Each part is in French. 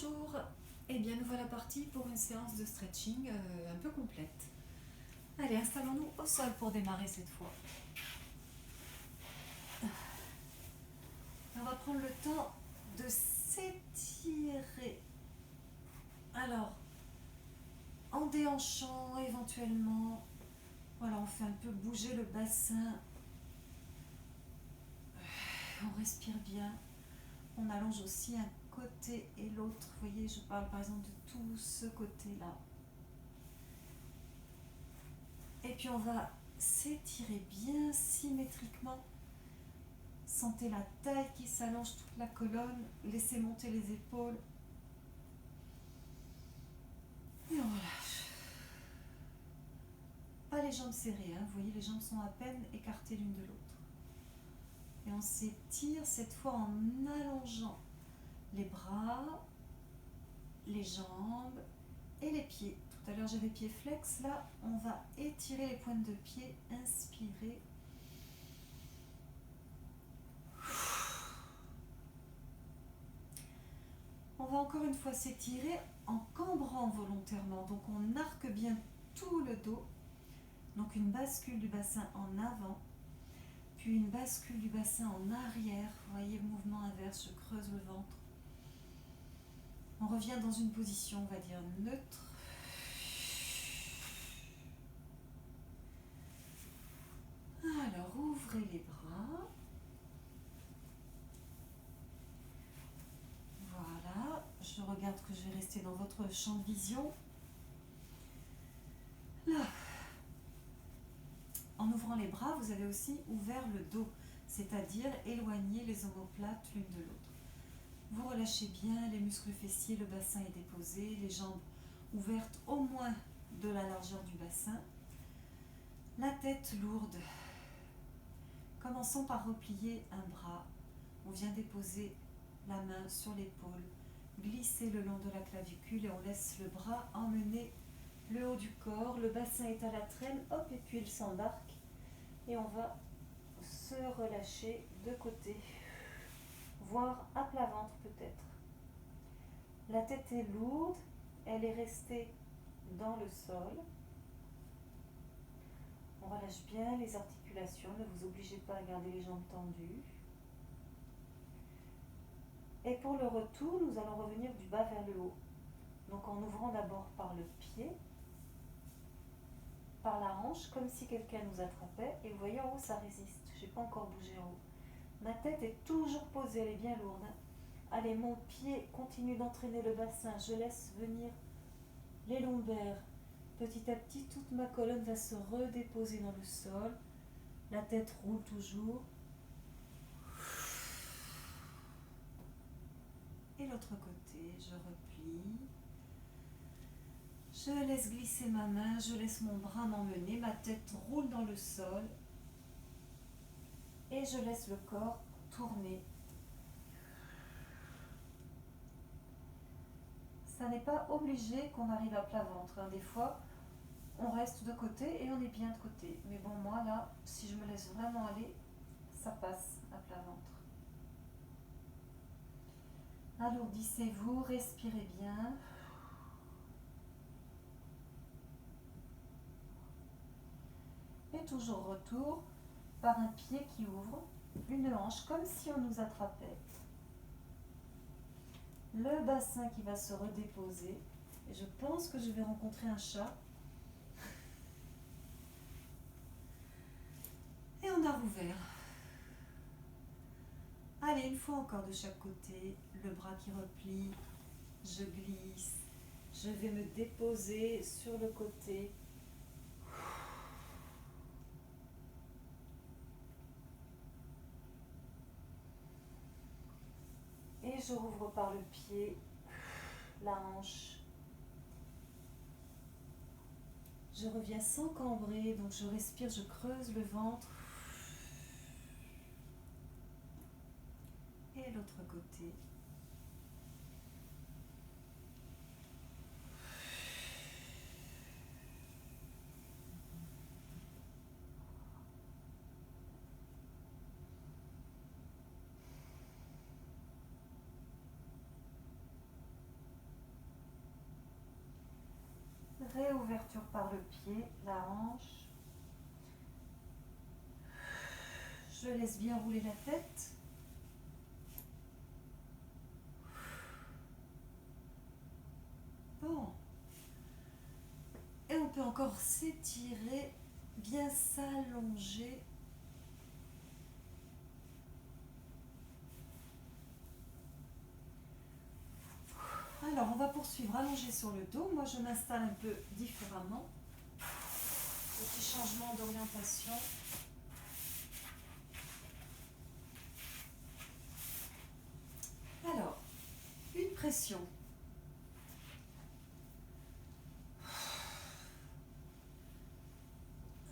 Bonjour, eh bien nous voilà partis pour une séance de stretching un peu complète. Allez, installons-nous au sol pour démarrer cette fois. On va prendre le temps de s'étirer. Alors, en déhanchant éventuellement, voilà, on fait un peu bouger le bassin. On respire bien. On allonge aussi un côté et l'autre. Vous voyez, je parle par exemple de tout ce côté-là. Et puis on va s'étirer bien symétriquement. Sentez la taille qui s'allonge, toute la colonne. Laissez monter les épaules. Et on relâche. Pas les jambes serrées, hein. Vous voyez, les jambes sont à peine écartées l'une de l'autre. Et on s'étire cette fois en allongeant les bras, les jambes et les pieds. Tout à l'heure j'avais pieds flex, là on va étirer les pointes de pied, inspirer. On va encore une fois s'étirer en cambrant volontairement, donc on arque bien tout le dos, donc une bascule du bassin en avant, puis une bascule du bassin en arrière, vous voyez, mouvement inverse, je creuse le ventre. On revient dans une position, on va dire, neutre. Alors, ouvrez les bras. Voilà, je regarde que je vais rester dans votre champ de vision. Là. En ouvrant les bras, vous avez aussi ouvert le dos, c'est-à-dire éloigné les omoplates l'une de l'autre. Vous relâchez bien les muscles fessiers, le bassin est déposé, les jambes ouvertes au moins de la largeur du bassin. La tête lourde. Commençons par replier un bras. On vient déposer la main sur l'épaule, glisser le long de la clavicule et on laisse le bras emmener le haut du corps. Le bassin est à la traîne, hop, et puis il s'embarque. Et on va se relâcher de côté, voire à plat ventre peut-être. La tête est lourde, elle est restée dans le sol. On relâche bien les articulations, ne vous obligez pas à garder les jambes tendues. Et pour le retour, nous allons revenir du bas vers le haut. Donc en ouvrant d'abord par le pied, par la hanche, comme si quelqu'un nous attrapait. Et vous voyez en haut, ça résiste. Je n'ai pas encore bougé en haut. Ma tête est toujours posée, elle est bien lourde. Allez, mon pied continue d'entraîner le bassin. Je laisse venir les lombaires. Petit à petit, toute ma colonne va se redéposer dans le sol. La tête roule toujours. Et l'autre côté, je replie. Je laisse glisser ma main, je laisse mon bras m'emmener. Ma tête roule dans le sol. Et je laisse le corps tourner. Ça n'est pas obligé qu'on arrive à plat ventre, hein. Des fois, on reste de côté et on est bien de côté. Mais bon, moi là, si je me laisse vraiment aller, ça passe à plat ventre. Alourdissez-vous, respirez bien. Et toujours retour par un pied qui ouvre, une hanche comme si on nous attrapait. Le bassin qui va se redéposer. Et je pense que je vais rencontrer un chat. Et on a rouvert. Allez, une fois encore de chaque côté, le bras qui replie, je glisse, je vais me déposer sur le côté. Et je rouvre par le pied, la hanche. Je reviens sans cambrer, donc je respire, je creuse le ventre. Et l'autre côté. Réouverture par le pied, la hanche. Je laisse bien rouler la tête. Bon. Et on peut encore s'étirer, bien s'allonger. Alors, on va poursuivre allongé sur le dos. Moi, je m'installe un peu différemment. Petit changement d'orientation. Alors, une pression.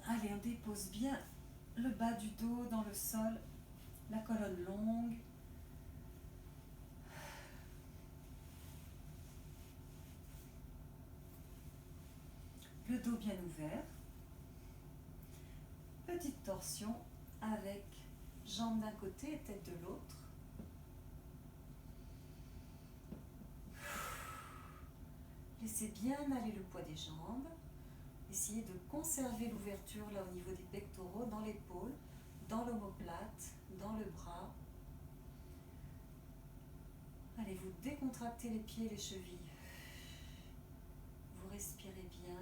Allez, on dépose bien le bas du dos dans le sol, la colonne longue. Le dos bien ouvert. Petite torsion avec jambes d'un côté et tête de l'autre. Laissez bien aller le poids des jambes. Essayez de conserver l'ouverture là au niveau des pectoraux, dans l'épaule, dans l'omoplate, dans le bras. Allez, vous décontractez les pieds et les chevilles. Vous respirez bien.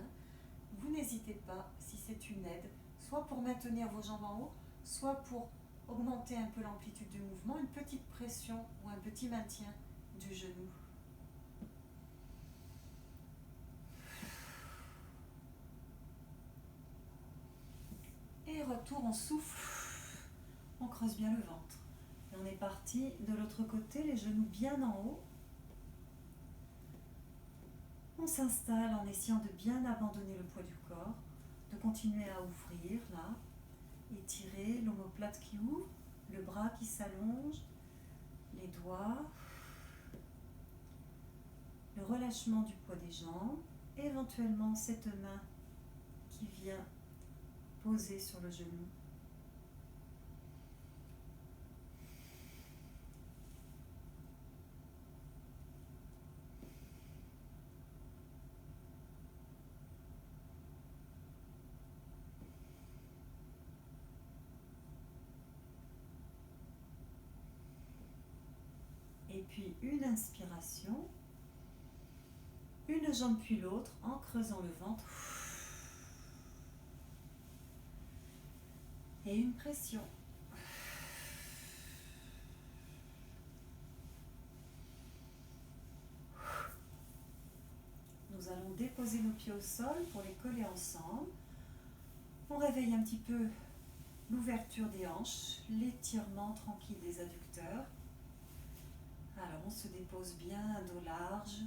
Vous n'hésitez pas, si c'est une aide, soit pour maintenir vos jambes en haut, soit pour augmenter un peu l'amplitude du mouvement, une petite pression ou un petit maintien du genou. Et retour, on souffle, on creuse bien le ventre. Et on est parti de l'autre côté, les genoux bien en haut. On s'installe en essayant de bien abandonner le poids du corps, de continuer à ouvrir là, étirer l'omoplate qui ouvre, le bras qui s'allonge, les doigts, le relâchement du poids des jambes, éventuellement cette main qui vient poser sur le genou. Et puis une inspiration, une jambe puis l'autre en creusant le ventre. Et une pression. Nous allons déposer nos pieds au sol pour les coller ensemble. On réveille un petit peu l'ouverture des hanches, l'étirement tranquille des adducteurs. Alors on se dépose bien, dos large.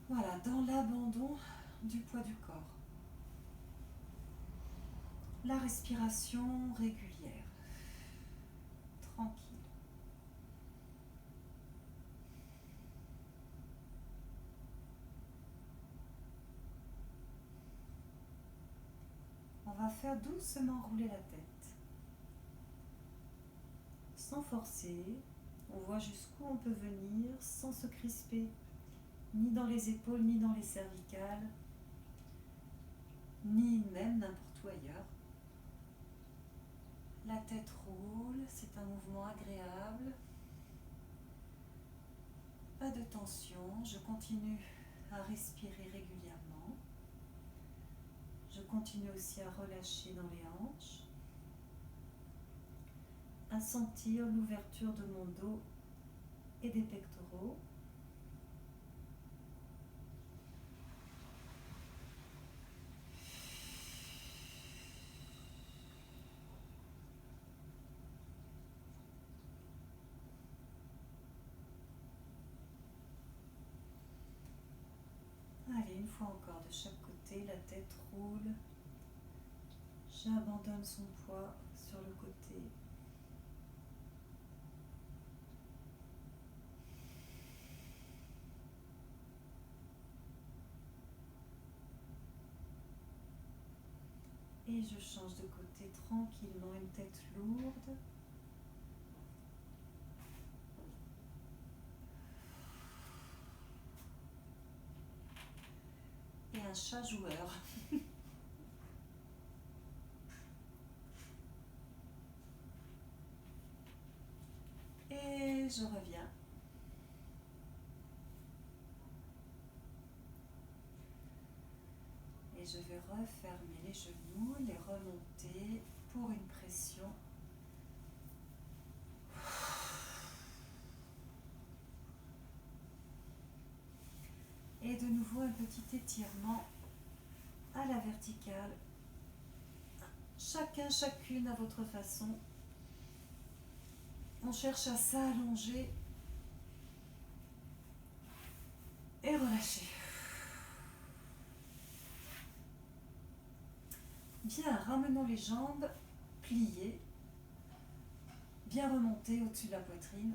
Voilà, dans l'abandon du poids du corps. La respiration régulière, tranquille. On va faire doucement rouler la tête, sans forcer. On voit jusqu'où on peut venir sans se crisper, ni dans les épaules, ni dans les cervicales, ni même n'importe où ailleurs. La tête roule, c'est un mouvement agréable. Pas de tension, je continue à respirer régulièrement. Je continue aussi à relâcher dans les hanches, à sentir l'ouverture de mon dos et des pectoraux. Allez, une fois encore de chaque côté, la tête roule. J'abandonne son poids sur le côté. Et je change de côté tranquillement, une tête lourde. Et un chat joueur. Et je reviens. Et je vais refermer les genoux, les remonter pour une pression. Et de nouveau un petit étirement à la verticale. Chacun, chacune à votre façon. On cherche à s'allonger et relâcher. Bien, ramenons les jambes pliées, bien remontées au-dessus de la poitrine.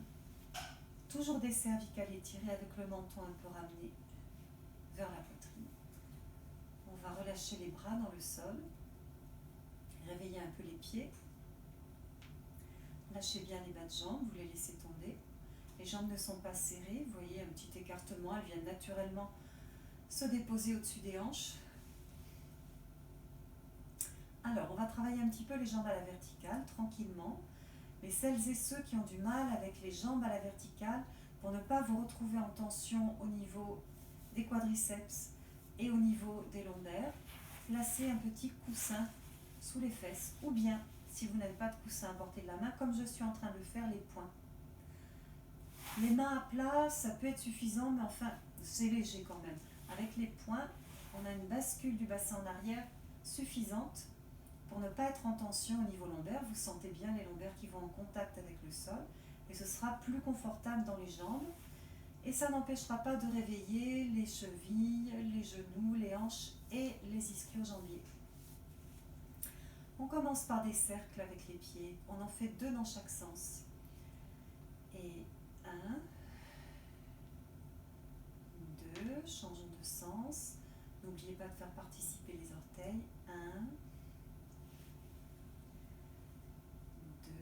Toujours des cervicales étirées avec le menton un peu ramené vers la poitrine. On va relâcher les bras dans le sol, réveiller un peu les pieds. Lâchez bien les bas de jambes, vous les laissez tomber. Les jambes ne sont pas serrées, vous voyez un petit écartement, elles viennent naturellement se déposer au-dessus des hanches. Alors, on va travailler un petit peu les jambes à la verticale, tranquillement. Mais celles et ceux qui ont du mal avec les jambes à la verticale, pour ne pas vous retrouver en tension au niveau des quadriceps et au niveau des lombaires, placez un petit coussin sous les fesses. Ou bien, si vous n'avez pas de coussin à portée de la main, comme je suis en train de le faire, les poings. Les mains à plat, ça peut être suffisant, mais enfin, c'est léger quand même. Avec les poings, on a une bascule du bassin en arrière suffisante pour ne pas être en tension au niveau lombaire. Vous sentez bien les lombaires qui vont en contact avec le sol et ce sera plus confortable dans les jambes. Et ça n'empêchera pas de réveiller les chevilles, les genoux, les hanches et les ischio-jambiers. On commence par des cercles avec les pieds. On en fait 2 dans chaque sens. Et 1, 2, changeons de sens. N'oubliez pas de faire participer les orteils. 1,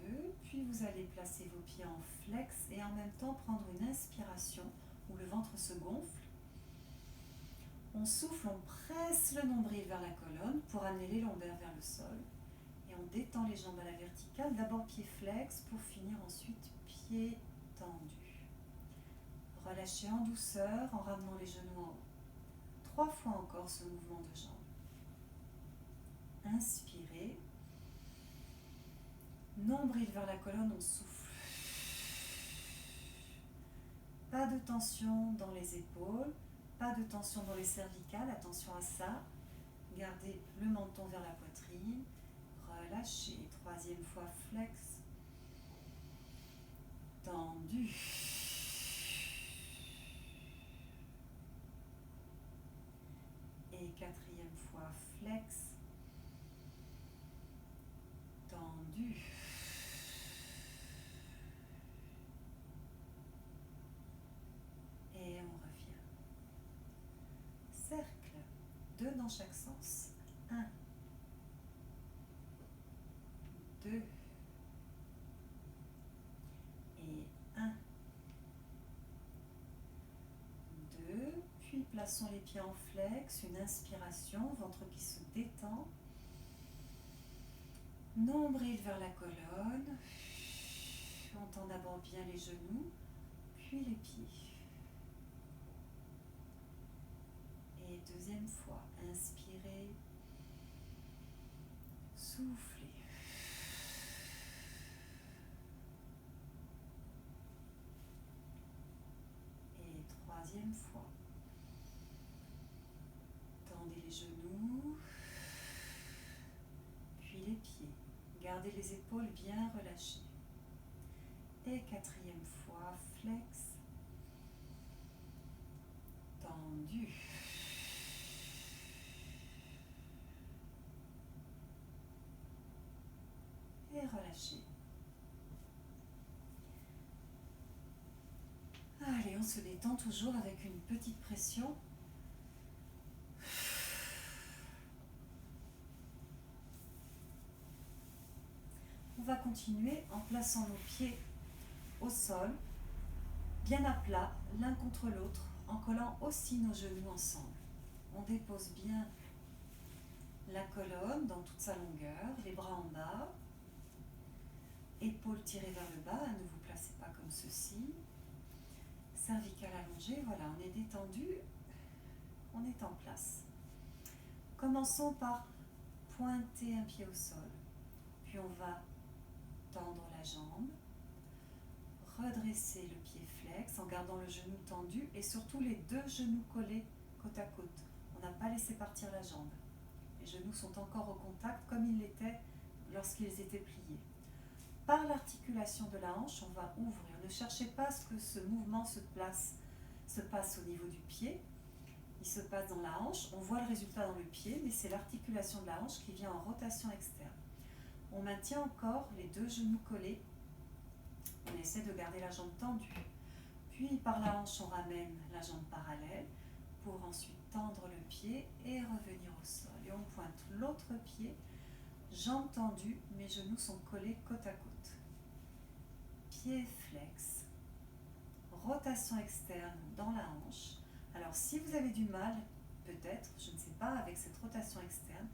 2, puis vous allez placer vos pieds en flex et en même temps prendre une inspiration où le ventre se gonfle. On souffle, on presse le nombril vers la colonne pour amener les lombaires vers le sol. Et on détend les jambes à la verticale, d'abord pied flex pour finir ensuite pied tendu. Relâchez en douceur en ramenant les genoux en haut. 3 fois encore ce mouvement de jambes. Inspirez. Nombril vers la colonne, on souffle. Pas de tension dans les épaules, pas de tension dans les cervicales, attention à ça. Gardez le menton vers la poitrine. Relâchez. 3e fois flex. Tendu. Et 4e fois flex. Tendu. Et on revient. Cercle. 2 dans chaque sens. 1, 2 et 1, 2, puis plaçons les pieds en flex, une inspiration, ventre qui se détend, nombril vers la colonne, on tend d'abord bien les genoux, puis les pieds. Et 2e fois, inspirez, soufflez. Et 3e fois. Tendez les genoux, puis les pieds. Gardez les épaules bien relâchées. Et 4e fois, flex, tendu. Et relâchez. Allez, on se détend toujours avec une petite pression. On va continuer en plaçant nos pieds au sol, bien à plat, l'un contre l'autre, en collant aussi nos genoux ensemble. On dépose bien la colonne dans toute sa longueur, les bras en bas, épaules tirées vers le bas, ne vous placez pas comme ceci, cervicale allongée, voilà, on est détendu, on est en place. Commençons par pointer un pied au sol, puis on va tendre la jambe, redresser le pied flex en gardant le genou tendu et surtout les deux genoux collés côte à côte. On n'a pas laissé partir la jambe. Les genoux sont encore au contact comme ils l'étaient lorsqu'ils étaient pliés. Par l'articulation de la hanche, on va ouvrir. Ne cherchez pas à ce que ce mouvement se passe au niveau du pied. Il se passe dans la hanche. On voit le résultat dans le pied, mais c'est l'articulation de la hanche qui vient en rotation externe. On maintient encore les deux genoux collés. On essaie de garder la jambe tendue. Puis par la hanche, on ramène la jambe parallèle pour ensuite tendre le pied et revenir au sol. Et on pointe l'autre pied, jambe tendue, mes genoux sont collés côte à côte. Pied flex, rotation externe dans la hanche. Alors si vous avez du mal, peut-être, je ne sais pas, avec cette rotation externe,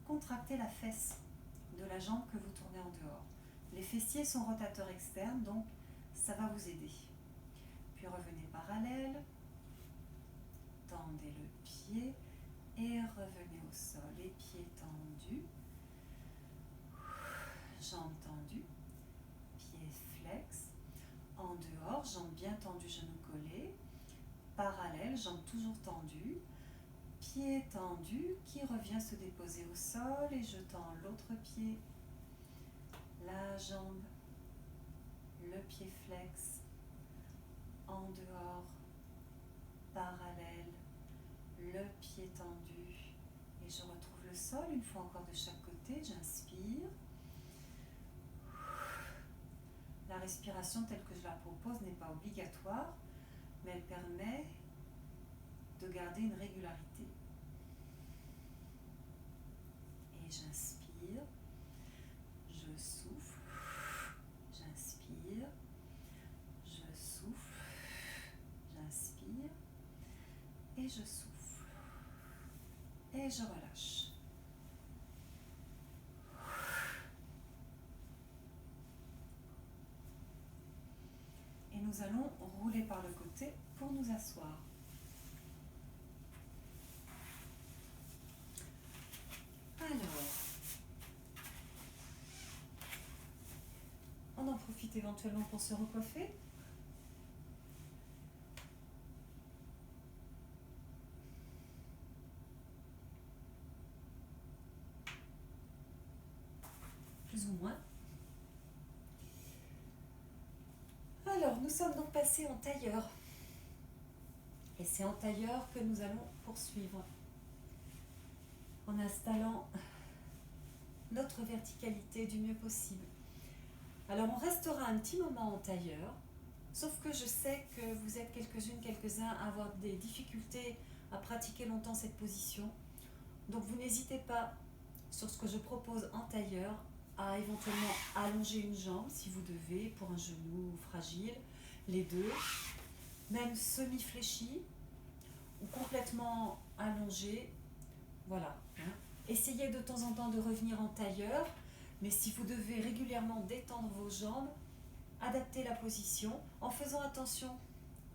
contractez la fesse de la jambe que vous tournez en dehors. Les fessiers sont rotateurs externes, donc ça va vous aider. Puis revenez parallèle, tendez le pied et revenez au sol. Les pieds tendus, jambes tendues, pieds flex, en dehors, jambes bien tendues, genoux collés, parallèle, jambes toujours tendues, pied tendu qui revient se déposer au sol et je tends l'autre pied, la jambe, le pied flex, en dehors, parallèle, le pied tendu et je retrouve le sol une fois encore de chaque côté. J'inspire. La respiration telle que je la propose n'est pas obligatoire, mais elle permet de garder une régularité. Et j'inspire, je souffle, j'inspire, je souffle, j'inspire et je souffle et je relâche. Et nous allons rouler par le côté pour nous asseoir. Alors, on en profite éventuellement pour se recoiffer. Plus ou moins. Alors, nous sommes donc passés en tailleur. Et c'est en tailleur que nous allons poursuivre. En installant notre verticalité du mieux possible. Alors, on restera un petit moment en tailleur, sauf que je sais que vous êtes quelques-unes, quelques-uns à avoir des difficultés à pratiquer longtemps cette position. Donc, vous n'hésitez pas, sur ce que je propose en tailleur, à éventuellement allonger une jambe, si vous devez, pour un genou fragile, les deux, même semi-fléchi, ou complètement allongé, voilà. Essayez de temps en temps de revenir en tailleur, mais si vous devez régulièrement détendre vos jambes, adaptez la position en faisant attention,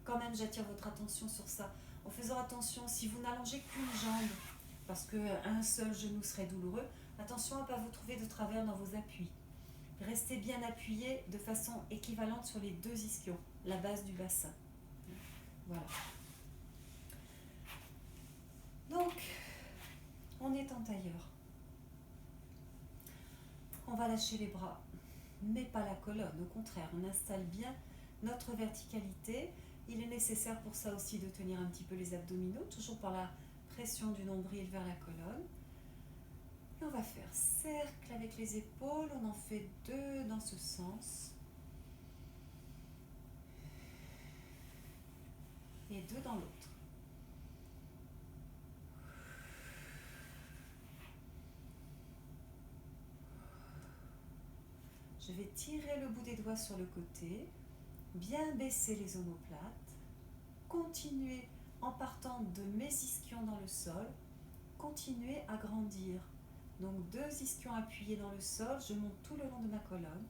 quand même j'attire votre attention sur ça, en faisant attention si vous n'allongez qu'une jambe, parce qu'un seul genou serait douloureux, attention à ne pas vous trouver de travers dans vos appuis. Restez bien appuyé de façon équivalente sur les deux ischions, la base du bassin. Voilà. Donc, on est en tailleur. On va lâcher les bras, mais pas la colonne. Au contraire, on installe bien notre verticalité. Il est nécessaire pour ça aussi de tenir un petit peu les abdominaux, toujours par la pression du nombril vers la colonne. Et on va faire cercle avec les épaules. On en fait 2 dans ce sens. Et 2 dans l'autre. Je vais tirer le bout des doigts sur le côté, bien baisser les omoplates, continuer en partant de mes ischions dans le sol, continuer à grandir. Donc 2 ischions appuyés dans le sol, je monte tout le long de ma colonne.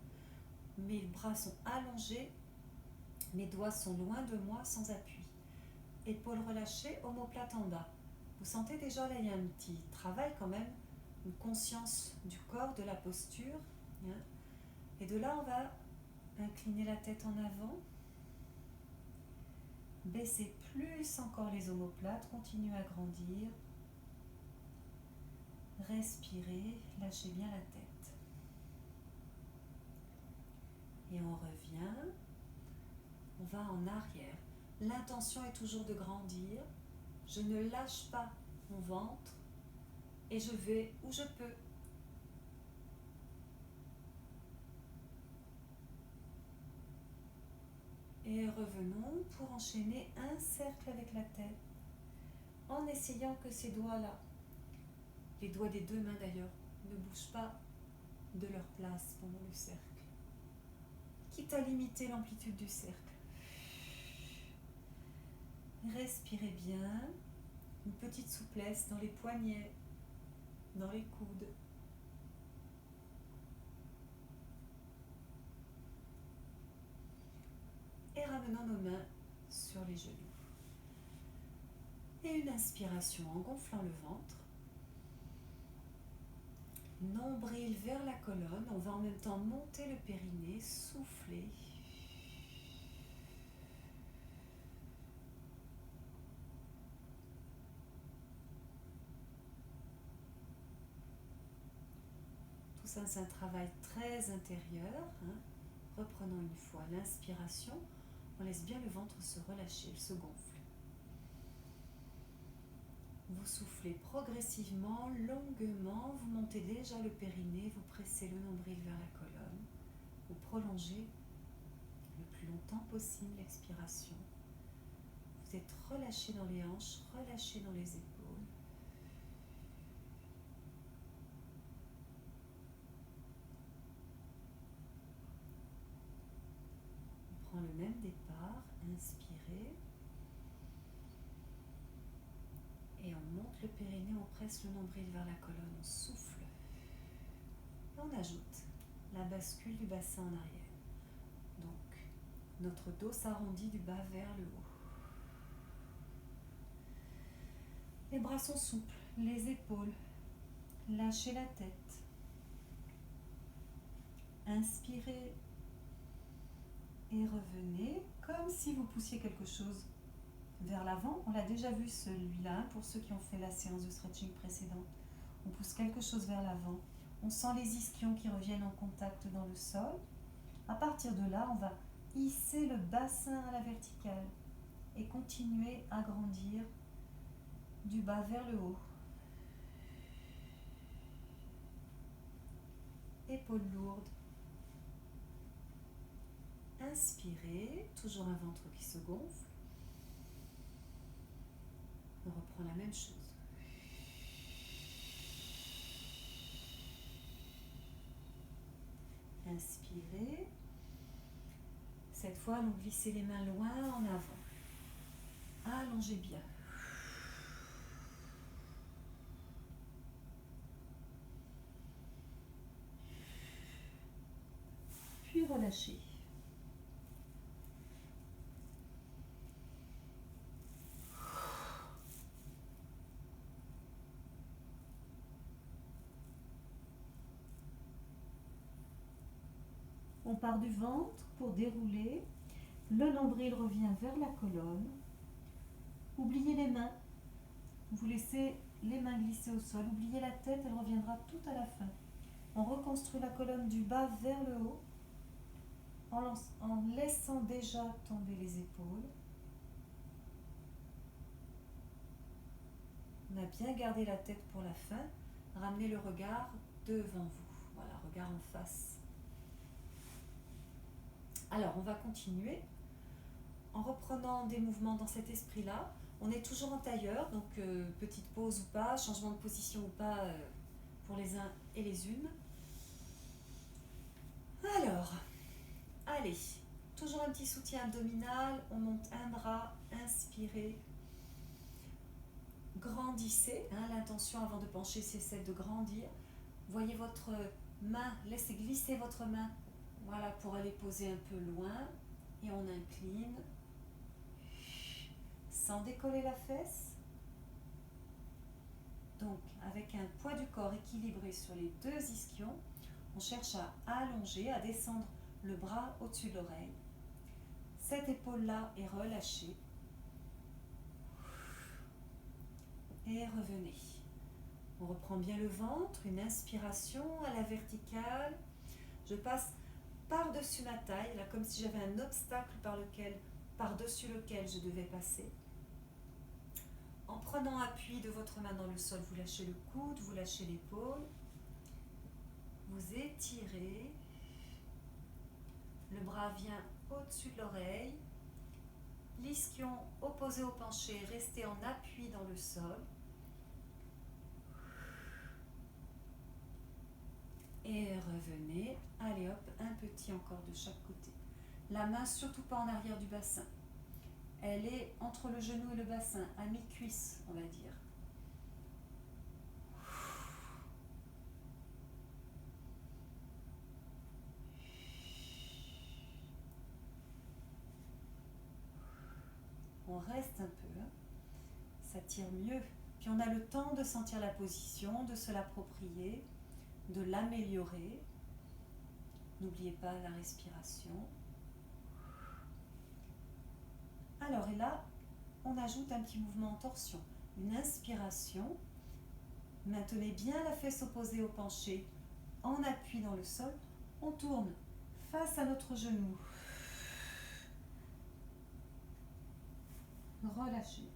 Mes bras sont allongés, mes doigts sont loin de moi sans appui. Épaules relâchées, omoplate en bas. Vous sentez déjà là, il y a un petit travail quand même, une conscience du corps, de la posture. Et de là, on va incliner la tête en avant. Baissez plus encore les omoplates, continuez à grandir. Respirez, lâchez bien la tête. Et on revient, on va en arrière. L'intention est toujours de grandir. Je ne lâche pas mon ventre et je vais où je peux. Et revenons pour enchaîner un cercle avec la tête en essayant que ces doigts-là, les doigts des 2 mains d'ailleurs, ne bougent pas de leur place pendant le cercle, quitte à limiter l'amplitude du cercle. Respirez bien, une petite souplesse dans les poignets, dans les coudes. Et ramenons nos mains sur les genoux. Et une inspiration en gonflant le ventre. Nombril vers la colonne, on va en même temps monter le périnée, souffler. Tout ça, c'est un travail très intérieur. Reprenons une fois l'inspiration, on laisse bien le ventre se relâcher, il se gonfle. Vous soufflez progressivement, longuement, vous montez déjà le périnée, vous pressez le nombril vers la colonne, vous prolongez le plus longtemps possible l'expiration. Vous êtes relâché dans les hanches, relâché dans les épaules. On prend le même départ, inspirez. Et on monte le périnée, on presse le nombril vers la colonne, on souffle. Et on ajoute la bascule du bassin en arrière. Donc, notre dos s'arrondit du bas vers le haut. Les bras sont souples, les épaules. Lâchez la tête. Inspirez et revenez comme si vous poussiez quelque chose vers l'avant. On l'a déjà vu celui-là pour ceux qui ont fait la séance de stretching précédente. On pousse quelque chose vers l'avant. On sent les ischions qui reviennent en contact dans le sol. À partir de là, on va hisser le bassin à la verticale et continuer à grandir du bas vers le haut. Épaules lourdes. Inspirez, toujours un ventre qui se gonfle. On reprend la même chose. Inspirez. Cette fois, allons glisser les mains loin en avant. Allongez bien. Puis relâchez. On part du ventre pour dérouler. Le nombril revient vers la colonne. Oubliez les mains. Vous laissez les mains glisser au sol. Oubliez la tête, elle reviendra tout à la fin. On reconstruit la colonne du bas vers le haut en laissant déjà tomber les épaules. On a bien gardé la tête pour la fin. Ramenez le regard devant vous. Voilà, regard en face. Alors, on va continuer en reprenant des mouvements dans cet esprit-là. On est toujours en tailleur, donc petite pause ou pas, changement de position ou pas pour les uns et les unes. Alors, allez, toujours un petit soutien abdominal, on monte un bras, inspirez, grandissez. Hein, l'intention avant de pencher, c'est celle de grandir. Voyez votre main, laissez glisser votre main. Voilà, pour aller poser un peu loin. Et on incline. Sans décoller la fesse. Donc, avec un poids du corps équilibré sur les deux ischions, on cherche à allonger, à descendre le bras au-dessus de l'oreille. Cette épaule-là est relâchée. Et revenez. On reprend bien le ventre, une inspiration à la verticale. Je passe par-dessus ma taille, là, comme si j'avais un obstacle par-dessus lequel je devais passer. En prenant appui de votre main dans le sol, vous lâchez le coude, vous lâchez l'épaule. Vous étirez. Le bras vient au-dessus de l'oreille. L'ischion opposé au penché, restez en appui dans le sol. Et revenez. Allez hop, un petit encore de chaque côté. La main surtout pas en arrière du bassin. Elle est entre le genou et le bassin, à mi-cuisse, on va dire. On reste un peu, ça tire mieux. Puis on a le temps de sentir la position, de se l'approprier, de l'améliorer. N'oubliez pas la respiration. Alors, et là, on ajoute un petit mouvement en torsion. Une inspiration. Maintenez bien la fesse opposée au penché, en appui dans le sol. On tourne face à notre genou. Relâchez.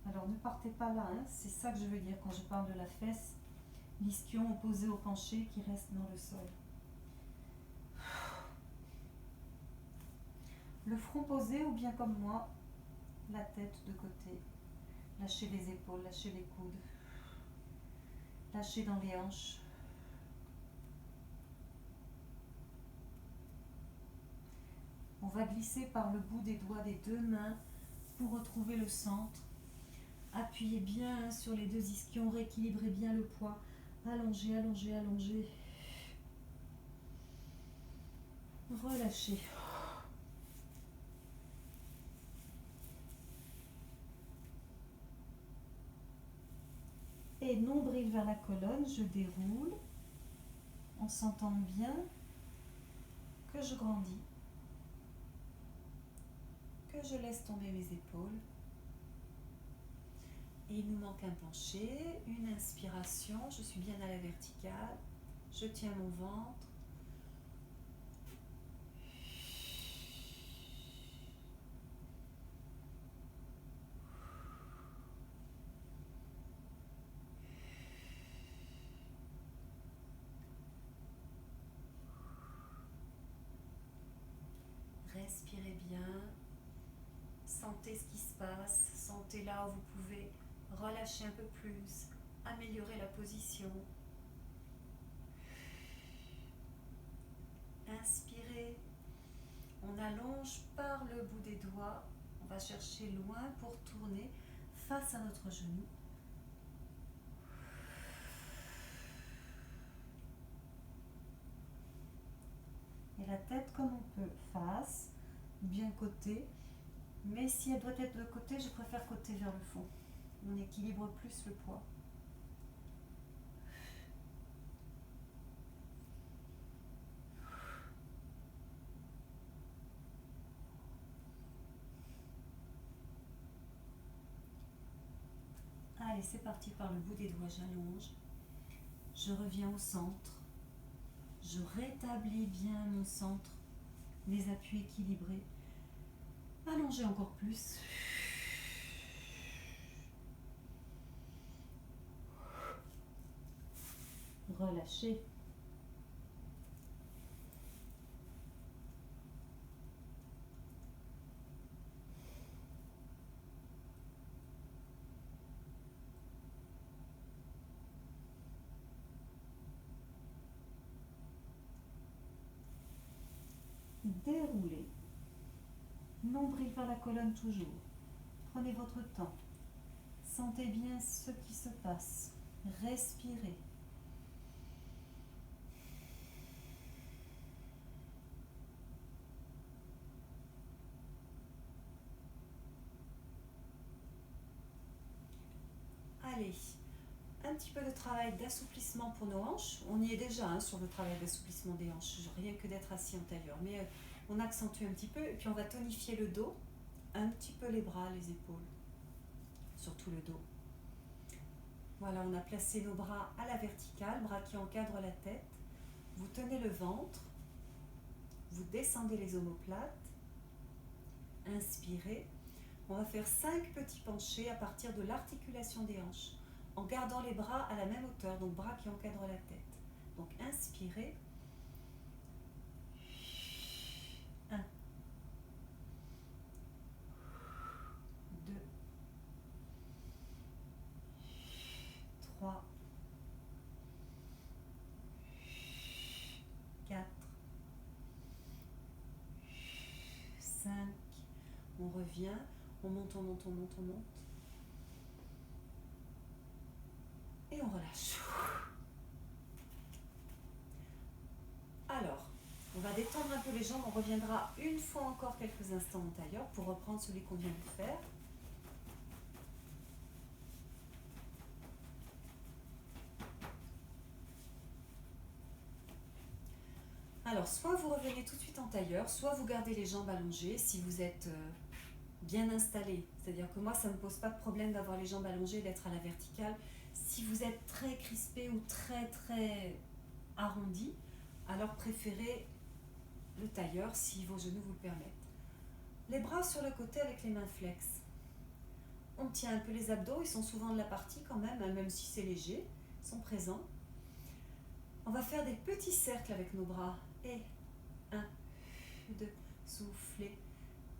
Alors, ne partez pas là, hein. C'est ça que je veux dire quand je parle de la fesse. L'ischion opposé au penché qui reste dans le sol. Le front posé ou bien comme moi, la tête de côté. Lâchez les épaules, lâchez les coudes. Lâchez dans les hanches. On va glisser par le bout des doigts des deux mains pour retrouver le centre. Appuyez bien sur les deux ischions, rééquilibrez bien le poids. Allongez, allongez, allongez. Relâchez. Et nombril vers la colonne, je déroule. On s'entend bien que je grandis, que je laisse tomber mes épaules. Et il nous manque un penché, une inspiration, je suis bien à la verticale, je tiens mon ventre. Respirez bien, sentez ce qui se passe, sentez là où vous pouvez relâcher un peu plus, améliorer la position. Inspirez, on allonge par le bout des doigts, on va chercher loin pour tourner face à notre genou. Et la tête comme on peut, face, bien côté. Mais si elle doit être de côté, je préfère côté vers le fond. On équilibre plus le poids. Allez, c'est parti par le bout des doigts, j'allonge. Je reviens au centre. Je rétablis bien mon centre, les appuis équilibrés. Allongez encore plus. Relâchez. Déroulez. Nombril vers la colonne toujours. Prenez votre temps. Sentez bien ce qui se passe. Respirez. Allez, un petit peu de travail d'assouplissement pour nos hanches. On y est déjà hein, sur le travail d'assouplissement des hanches, rien que d'être assis en tailleur. Mais on accentue un petit peu et puis on va tonifier le dos, un petit peu les bras, les épaules, surtout le dos. Voilà, on a placé nos bras à la verticale, bras qui encadrent la tête. Vous tenez le ventre, vous descendez les omoplates, inspirez. On va faire 5 petits penchés à partir de l'articulation des hanches, en gardant les bras à la même hauteur, donc bras qui encadrent la tête. Donc inspirez. 1, 2, 3, 4, 5. On revient, on monte, on monte, on monte, on monte. Et on relâche. Alors, on va détendre un peu les jambes. On reviendra une fois encore quelques instants en tailleur pour reprendre celui qu'on vient de faire. Alors, soit vous revenez tout de suite en tailleur, soit vous gardez les jambes allongées si vous êtes bien installé. C'est-à-dire que moi, ça ne me pose pas de problème d'avoir les jambes allongées, d'être à la verticale. Si vous êtes très crispé ou très arrondi, alors préférez le tailleur si vos genoux vous le permettent. Les bras sur le côté avec les mains flexes. On tient un peu les abdos, ils sont souvent de la partie quand même, hein, même si c'est léger, ils sont présents. On va faire des petits cercles avec nos bras. Et 1, 2, soufflez,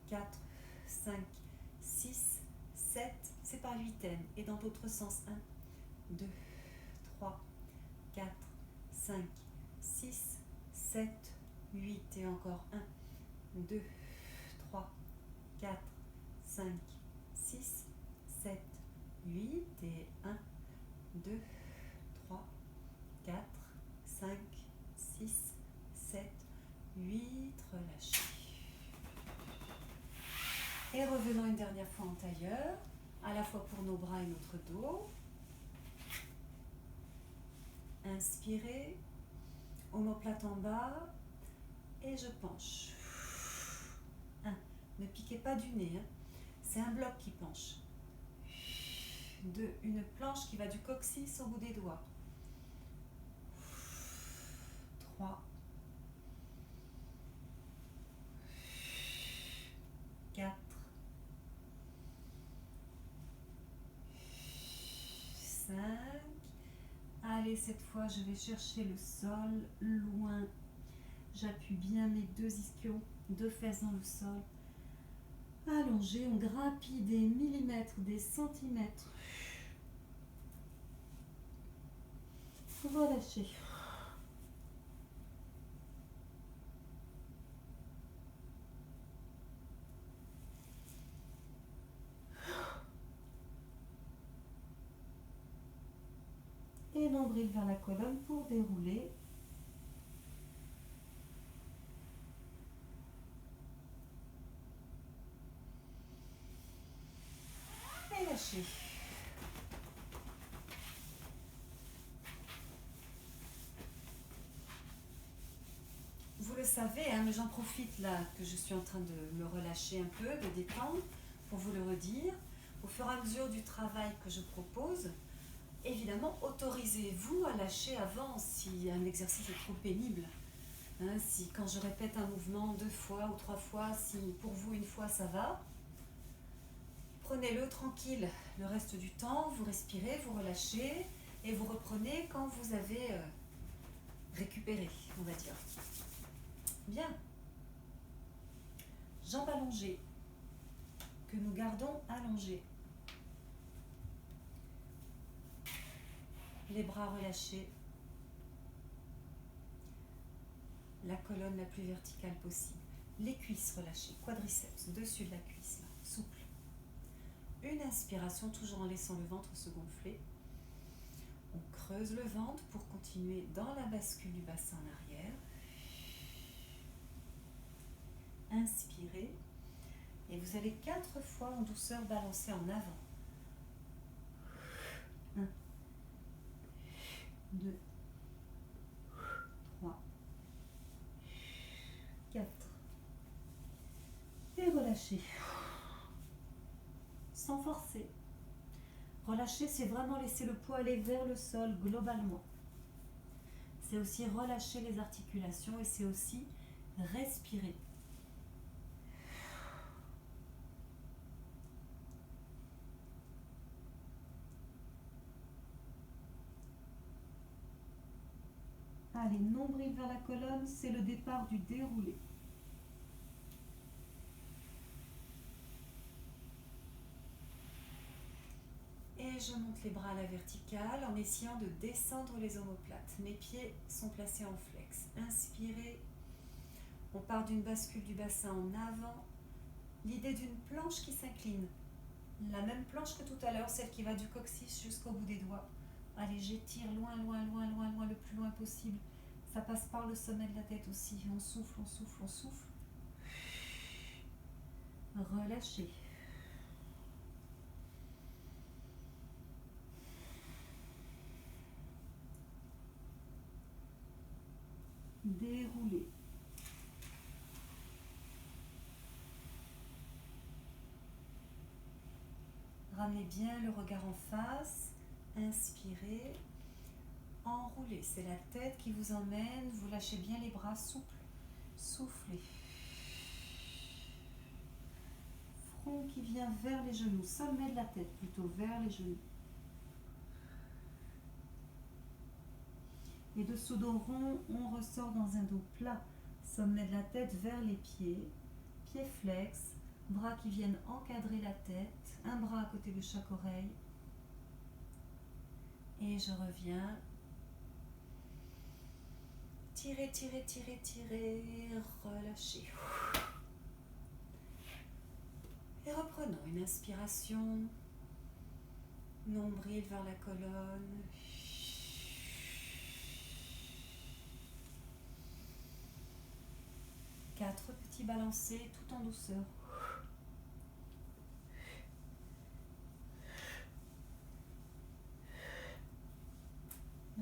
4, 5, 6, 7, c'est par huitaine. Et dans l'autre sens, 1, 2, 3, 4, 5, 6, 7, 8. Et encore 1, 2, 3, 4, 5, 6, 7, 8. Et 1, 2, 3, 4, 5, 6, 7, 8. Relâchez. Et revenons une dernière fois en tailleur, à la fois pour nos bras et notre dos. Inspirez, omoplate en bas, et je penche. 1. Ne piquez pas du nez, hein. C'est un bloc qui penche. 2. Une planche qui va du coccyx au bout des doigts. 3. 4. 5. Allez, cette fois, je vais chercher le sol loin. J'appuie bien mes deux ischions, deux fesses dans le sol. Allongé, on grappille des millimètres, des centimètres. Relâchez. Et nombril vers la colonne pour dérouler. Et lâchez. Vous le savez, hein, mais j'en profite là que je suis en train de me relâcher un peu, de détendre, pour vous le redire. Au fur et à mesure du travail que je propose, évidemment, autorisez-vous à lâcher avant si un exercice est trop pénible. Hein, si quand je répète un mouvement 2 fois ou 3 fois, si pour vous une fois ça va, prenez-le tranquille. Le reste du temps, vous respirez, vous relâchez et vous reprenez quand vous avez récupéré, on va dire. Bien. Jambes allongées, que nous gardons allongées. Les bras relâchés. La colonne la plus verticale possible. Les cuisses relâchées, quadriceps, dessus de la cuisse, là, souple. Une inspiration, toujours en laissant le ventre se gonfler. On creuse le ventre pour continuer dans la bascule du bassin en arrière. Inspirez. Et vous allez 4 fois en douceur balancer en avant. 1, 2, 3, 4. Et relâchez. Sans forcer. Relâcher, c'est vraiment laisser le poids aller vers le sol globalement. C'est aussi relâcher les articulations et c'est aussi respirer. Allez, nombril vers la colonne, c'est le départ du déroulé. Et je monte les bras à la verticale en essayant de descendre les omoplates. Mes pieds sont placés en flex. Inspirez. On part d'une bascule du bassin en avant. L'idée d'une planche qui s'incline. La même planche que tout à l'heure, celle qui va du coccyx jusqu'au bout des doigts. Allez, j'étire loin, loin, loin, loin, loin, le plus loin possible. Ça passe par le sommet de la tête aussi. On souffle, on souffle, on souffle. Relâchez. Déroulez. Ramenez bien le regard en face. Inspirez. Enroulez. C'est la tête qui vous emmène. Vous lâchez bien les bras souples. Soufflez. Front qui vient vers les genoux. Sommet de la tête plutôt vers les genoux. Et dessous dos rond, on ressort dans un dos plat. Sommet de la tête vers les pieds. Pieds flex. Bras qui viennent encadrer la tête. Un bras à côté de chaque oreille. Et je reviens. Tirez, tirez, tirez, tirez. Relâchez. Et reprenons une inspiration. Nombril vers la colonne. Quatre petits balancés tout en douceur.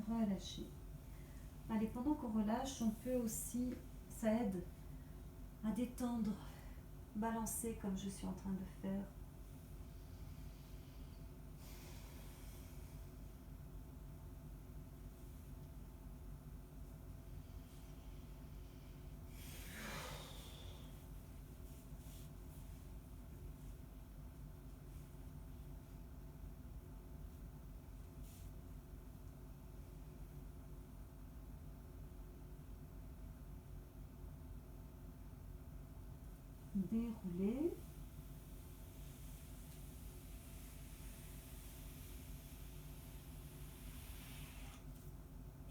Relâchez. Allez, pendant qu'on relâche, on peut aussi, ça aide à détendre, balancer comme je suis en train de faire. Dérouler.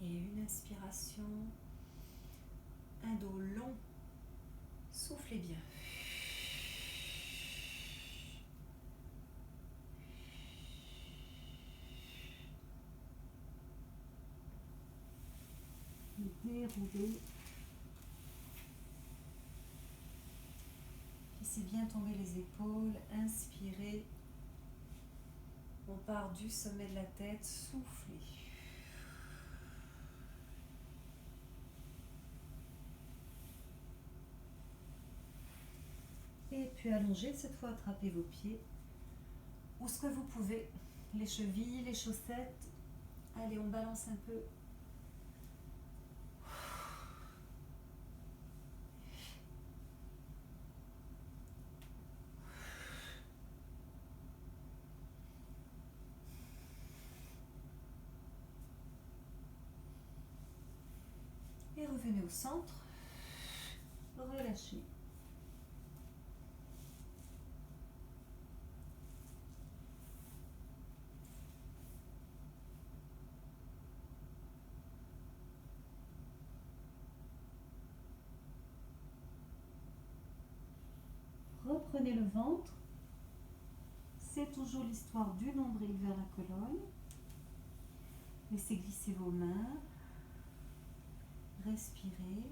Et une inspiration, un dos long, soufflez bien. Dérouler. Laissez bien tomber les épaules, inspirez. On part du sommet de la tête, soufflez. Et puis allongez, cette fois attrapez vos pieds. Ou ce que vous pouvez, les chevilles, les chaussettes. Allez, on balance un peu. Et revenez au centre. Relâchez. Reprenez le ventre. C'est toujours l'histoire du nombril vers la colonne. Laissez glisser vos mains. Respirez.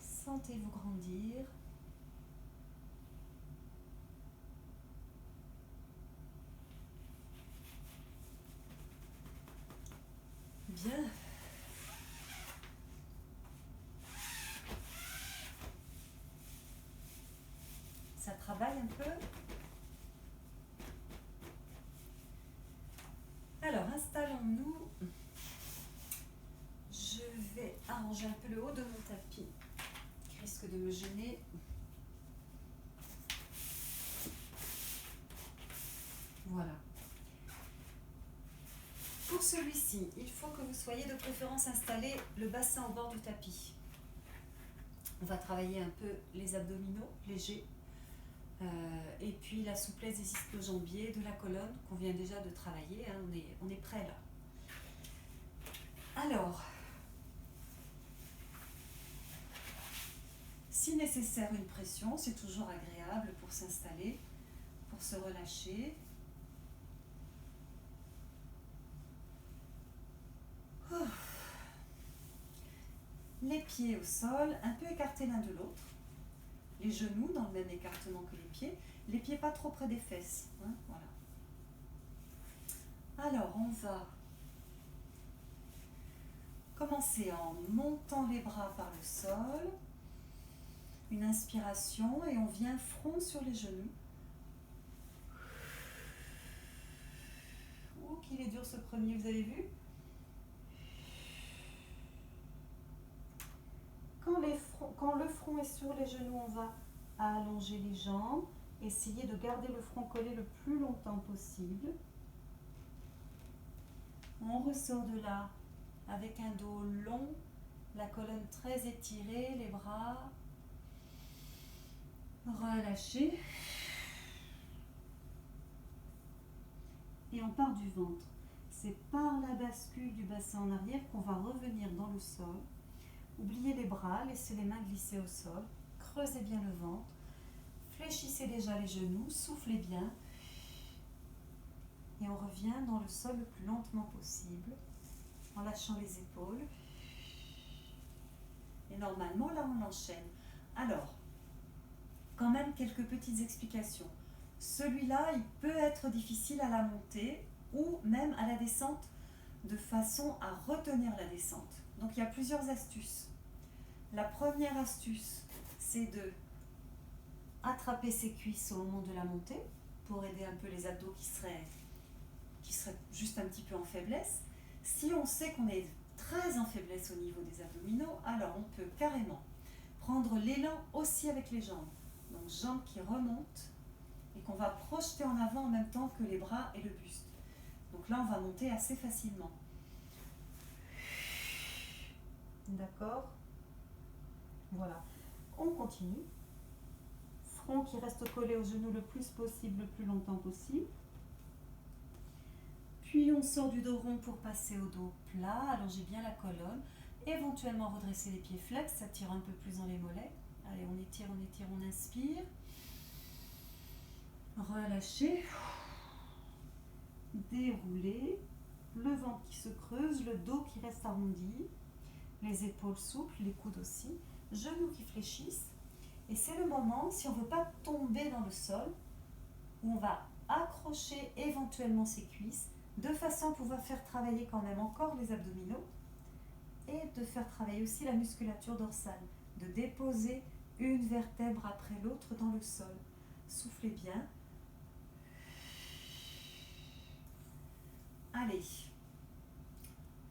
Sentez-vous grandir. Bien. Ça travaille un peu. Alors, installons-nous. Je vais arranger un peu le haut de mon tapis qui risque de me gêner. Voilà. Pour celui-ci, il faut que vous soyez de préférence installé le bassin au bord du tapis. On va travailler un peu les abdominaux légers et puis la souplesse des ischio-jambiers, de la colonne qu'on vient déjà de travailler. Hein, on est prêt là. Alors, si nécessaire une pression, c'est toujours agréable pour s'installer, pour se relâcher. Les pieds au sol, un peu écartés l'un de l'autre. Les genoux dans le même écartement que les pieds pas trop près des fesses. Hein, voilà. Alors, on va commencer en montant les bras par le sol. Une inspiration et on vient front sur les genoux. Oh, qu'il est dur ce premier, vous avez vu? Quand le front est sur les genoux, on va allonger les jambes. Essayez de garder le front collé le plus longtemps possible. On ressort de là avec un dos long, la colonne très étirée, les bras relâchés. Et on part du ventre. C'est par la bascule du bassin en arrière qu'on va revenir dans le sol. Oubliez les bras, laissez les mains glisser au sol. Creusez bien le ventre. Fléchissez déjà les genoux, soufflez bien. Et on revient dans le sol le plus lentement possible, en lâchant les épaules. Et normalement, là, on enchaîne. Alors, quand même quelques petites explications. Celui-là, il peut être difficile à la montée ou même à la descente de façon à retenir la descente. Donc, il y a plusieurs astuces. La première astuce, c'est de attraper ses cuisses au moment de la montée pour aider un peu les abdos qui seraient juste un petit peu en faiblesse. Si on sait qu'on est très en faiblesse au niveau des abdominaux, alors on peut carrément prendre l'élan aussi avec les jambes. Donc jambes qui remontent et qu'on va projeter en avant en même temps que les bras et le buste. Donc là, on va monter assez facilement. D'accord? Voilà. On continue. Front qui reste collé aux genoux le plus possible, le plus longtemps possible. Puis on sort du dos rond pour passer au dos plat, allongez bien la colonne, éventuellement redresser les pieds flex, ça tire un peu plus dans les mollets. Allez, on étire, on inspire. Relâchez. Déroulez. Le ventre qui se creuse, le dos qui reste arrondi, les épaules souples, les coudes aussi, genoux qui fléchissent. Et c'est le moment, si on ne veut pas tomber dans le sol, où on va accrocher éventuellement ses cuisses, de façon à pouvoir faire travailler quand même encore les abdominaux et de faire travailler aussi la musculature dorsale, de déposer une vertèbre après l'autre dans le sol. Soufflez bien. Allez,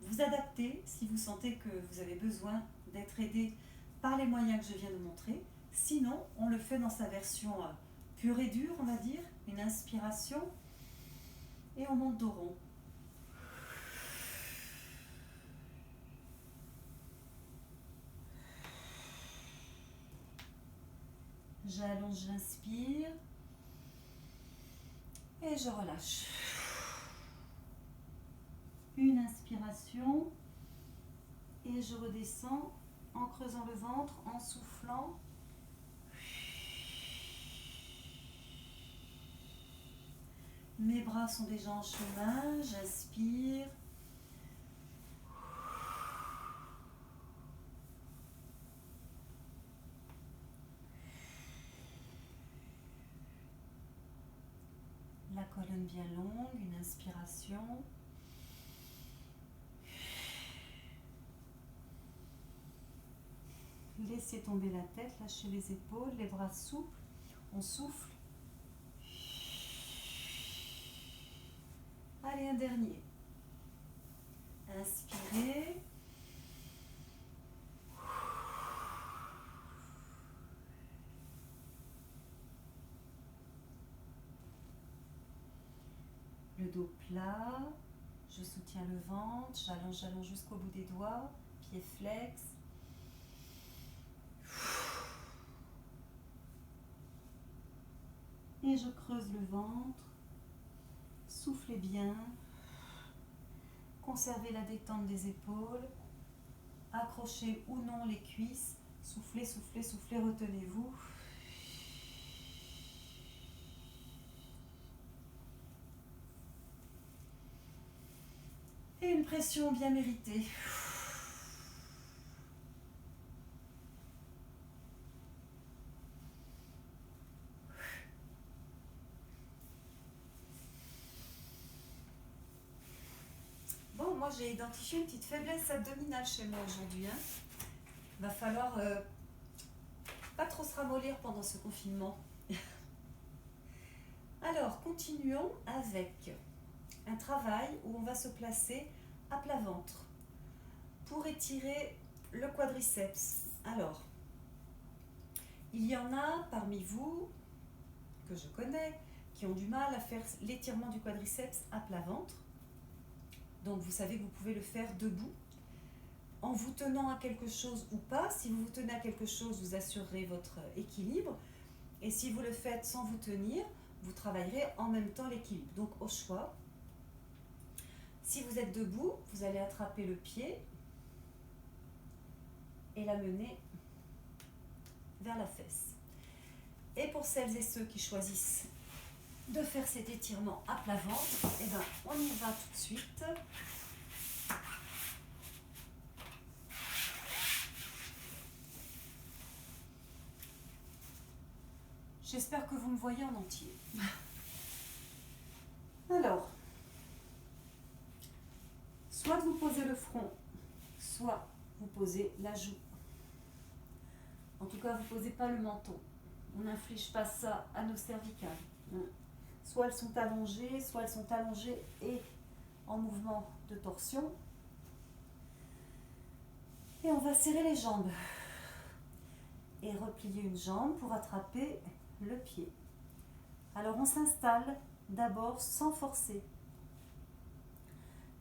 vous adaptez si vous sentez que vous avez besoin d'être aidé par les moyens que je viens de montrer. Sinon, on le fait dans sa version pure et dure, on va dire, une inspiration et on monte dos rond. J'allonge, j'inspire et je relâche. Une inspiration et je redescends en creusant le ventre, en soufflant. Mes bras sont déjà en chemin, j'inspire. La colonne bien longue, une inspiration. Laissez tomber la tête, lâchez les épaules, les bras souples. On souffle. Allez, un dernier. Inspirez. Le dos plat. Je soutiens le ventre. J'allonge jusqu'au bout des doigts. Pieds flex. Et je creuse le ventre. Soufflez bien. Conservez la détente des épaules. Accrochez ou non les cuisses. Soufflez, soufflez, soufflez, retenez-vous. Et une pression bien méritée. Bon, moi j'ai identifié une petite faiblesse abdominale chez moi aujourd'hui. Va falloir pas trop se ramollir pendant ce confinement. Alors, continuons avec un travail où on va se placer à plat ventre pour étirer le quadriceps. Alors, il y en a parmi vous, que je connais, qui ont du mal à faire l'étirement du quadriceps à plat ventre. Donc, vous savez que vous pouvez le faire debout, en vous tenant à quelque chose ou pas. Si vous vous tenez à quelque chose, vous assurerez votre équilibre. Et si vous le faites sans vous tenir, vous travaillerez en même temps l'équilibre. Donc, au choix. Si vous êtes debout, vous allez attraper le pied et l'amener vers la fesse. Et pour celles et ceux qui choisissent de faire cet étirement à plat ventre, eh ben, on y va tout de suite. J'espère que vous me voyez en entier. Alors, soit vous posez le front, soit vous posez la joue. En tout cas, vous ne posez pas le menton. On n'inflige pas ça à nos cervicales. Soit elles sont allongées et en mouvement de torsion. Et on va serrer les jambes. Et replier une jambe pour attraper le pied. Alors on s'installe d'abord sans forcer.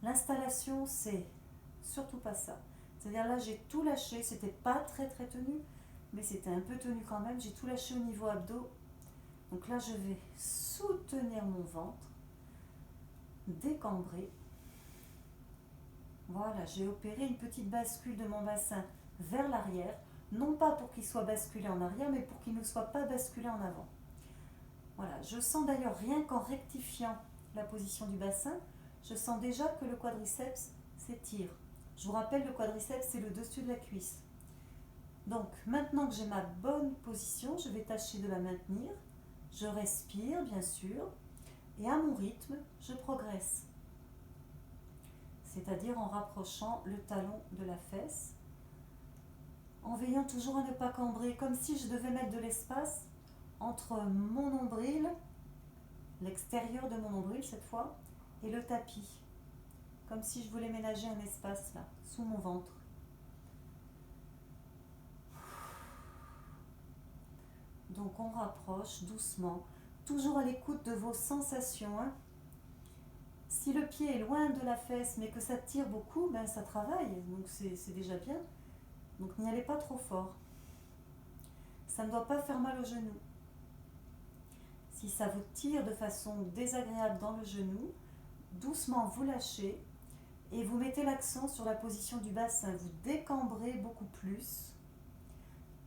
L'installation, c'est surtout pas ça. C'est-à-dire là, j'ai tout lâché. C'était pas très tenu, mais c'était un peu tenu quand même. J'ai tout lâché au niveau abdos. Donc là, je vais soutenir mon ventre, décambrer. Voilà, j'ai opéré une petite bascule de mon bassin vers l'arrière. Non pas pour qu'il soit basculé en arrière, mais pour qu'il ne soit pas basculé en avant. Voilà, je sens d'ailleurs rien qu'en rectifiant la position du bassin, je sens déjà que le quadriceps s'étire. Je vous rappelle, le quadriceps, c'est le dessus de la cuisse. Donc, maintenant que j'ai ma bonne position, je vais tâcher de la maintenir. Je respire, bien sûr, et à mon rythme, je progresse. C'est-à-dire en rapprochant le talon de la fesse, en veillant toujours à ne pas cambrer, comme si je devais mettre de l'espace entre mon nombril, l'extérieur de mon nombril cette fois, et le tapis. Comme si je voulais ménager un espace là, sous mon ventre. Donc on rapproche doucement, toujours à l'écoute de vos sensations. Si le pied est loin de la fesse mais que ça tire beaucoup, ben ça travaille, donc c'est déjà bien. Donc n'y allez pas trop fort. Ça ne doit pas faire mal au genou. Si ça vous tire de façon désagréable dans le genou, doucement vous lâchez et vous mettez l'accent sur la position du bassin. Vous décambrez beaucoup plus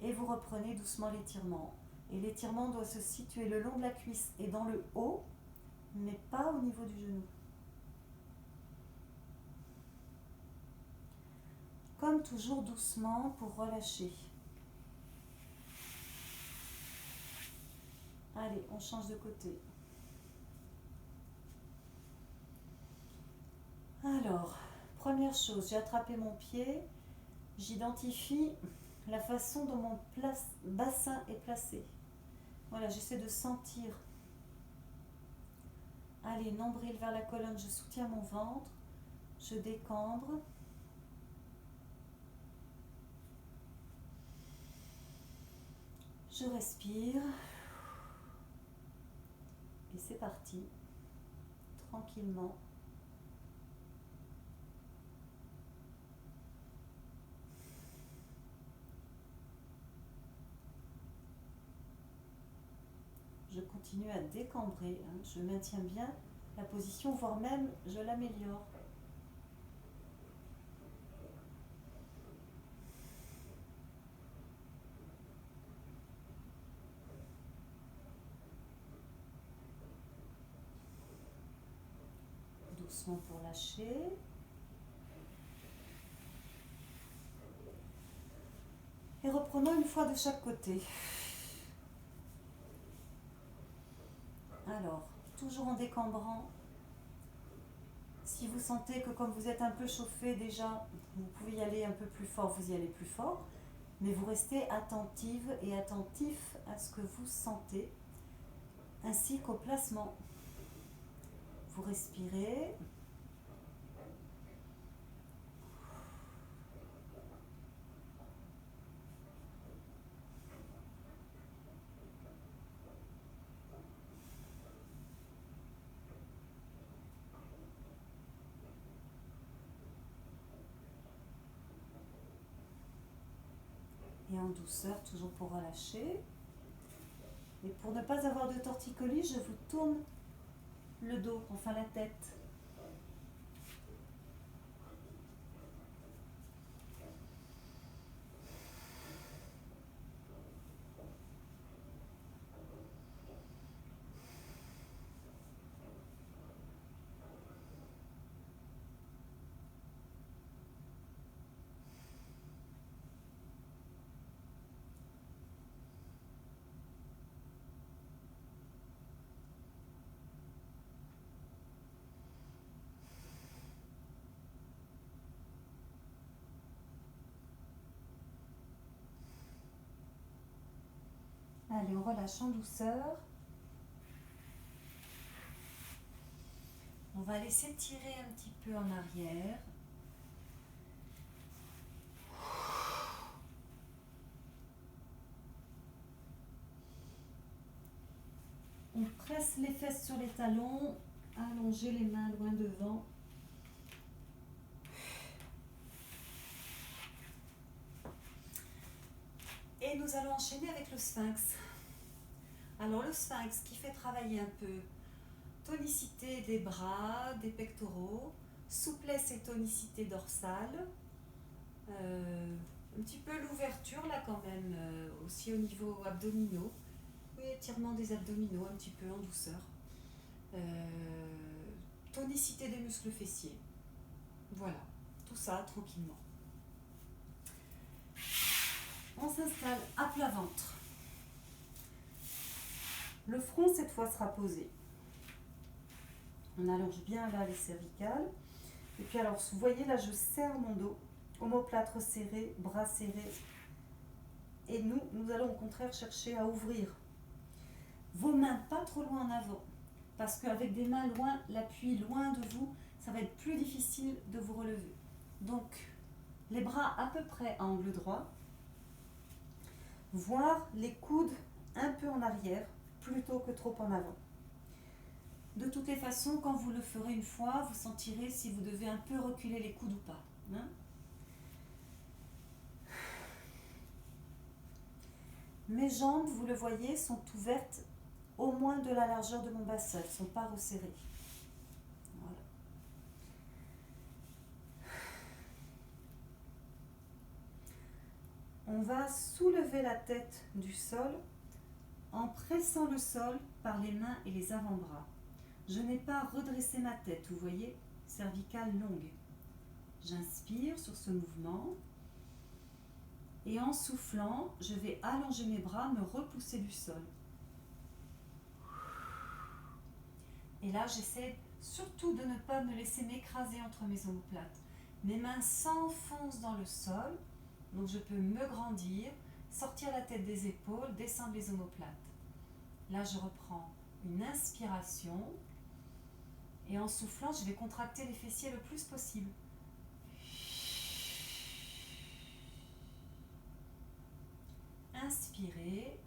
et vous reprenez doucement l'étirement. Et l'étirement doit se situer le long de la cuisse et dans le haut mais pas au niveau du genou. Comme toujours, doucement pour relâcher. Allez, on change de côté. Alors, première chose, j'ai attrapé mon pied. J'identifie la façon dont mon bassin est placé. Voilà, j'essaie de sentir. Allez, nombril vers la colonne, je soutiens mon ventre. Je décambre. Je respire. Et c'est parti. Tranquillement. Je continue à décambrer. Je maintiens bien la position, voire même je l'améliore. Doucement pour lâcher. Et reprenons une fois de chaque côté. Alors, toujours en décambrant. Si vous sentez que comme vous êtes un peu chauffé déjà, vous pouvez y aller un peu plus fort, vous y allez plus fort. Mais vous restez attentive et attentif à ce que vous sentez, ainsi qu'au placement. Vous respirez. Et en douceur, toujours pour relâcher. Et pour ne pas avoir de torticolis, je vous tourne le dos, enfin la tête. Allez, on relâche en douceur. On va laisser tirer un petit peu en arrière. On presse les fesses sur les talons, allongez les mains loin devant. Et nous allons enchaîner avec le sphinx. Alors le sphinx qui fait travailler un peu tonicité des bras, des pectoraux, souplesse et tonicité dorsale, un petit peu l'ouverture là quand même, aussi au niveau abdominaux, oui, étirement des abdominaux un petit peu en douceur, tonicité des muscles fessiers, voilà, tout ça tranquillement. On s'installe à plat ventre. Le front cette fois sera posé. On allonge bien là les cervicales. Et puis alors, vous voyez là, je serre mon dos, omoplâtre serré, bras serrés. Et nous allons au contraire chercher à ouvrir. Vos mains pas trop loin en avant, parce qu'avec des mains loin, l'appui loin de vous, ça va être plus difficile de vous relever. Donc, les bras à peu près à angle droit, voire les coudes un peu en arrière, plutôt que trop en avant. De toutes les façons, quand vous le ferez une fois, vous sentirez si vous devez un peu reculer les coudes ou pas. Hein? Mes jambes, vous le voyez, sont ouvertes au moins de la largeur de mon bassin, elles ne sont pas resserrées. Voilà. On va soulever la tête du sol en pressant le sol par les mains et les avant-bras. Je n'ai pas redressé ma tête, vous voyez, cervicale longue. J'inspire sur ce mouvement. Et en soufflant, je vais allonger mes bras, me repousser du sol. Et là, j'essaie surtout de ne pas me laisser m'écraser entre mes omoplates. Mes mains s'enfoncent dans le sol, donc je peux me grandir, sortir la tête des épaules, descendre les omoplates. Là, je reprends une inspiration et en soufflant, je vais contracter les fessiers le plus possible. Inspirez,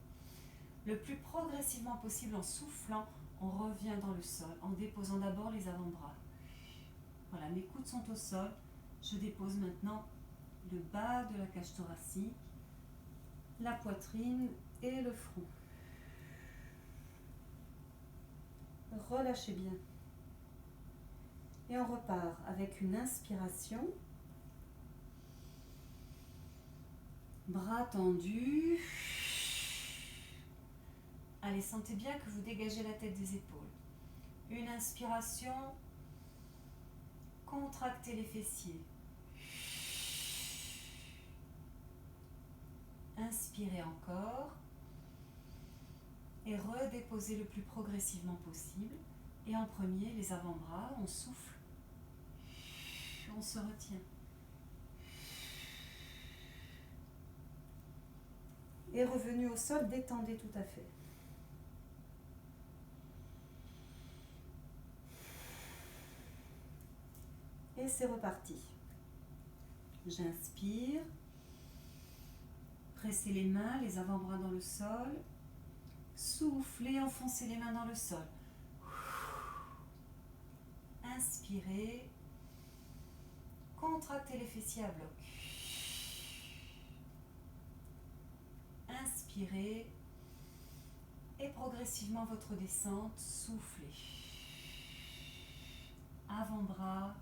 le plus progressivement possible en soufflant, on revient dans le sol en déposant d'abord les avant-bras. Voilà, mes coudes sont au sol, je dépose maintenant le bas de la cage thoracique, la poitrine et le front. Relâchez bien. Et on repart avec une inspiration. Bras tendus. Allez, sentez bien que vous dégagez la tête des épaules. Une inspiration. Contractez les fessiers. Inspirez encore. Et redéposez le plus progressivement possible. Et en premier, les avant-bras, on souffle. On se retient. Et revenu au sol, détendez tout à fait. Et c'est reparti. J'inspire. Pressez les mains, les avant-bras dans le sol. Soufflez, enfoncez les mains dans le sol. Inspirez. Contractez les fessiers à bloc. Inspirez. Et progressivement votre descente, soufflez. Avant-bras.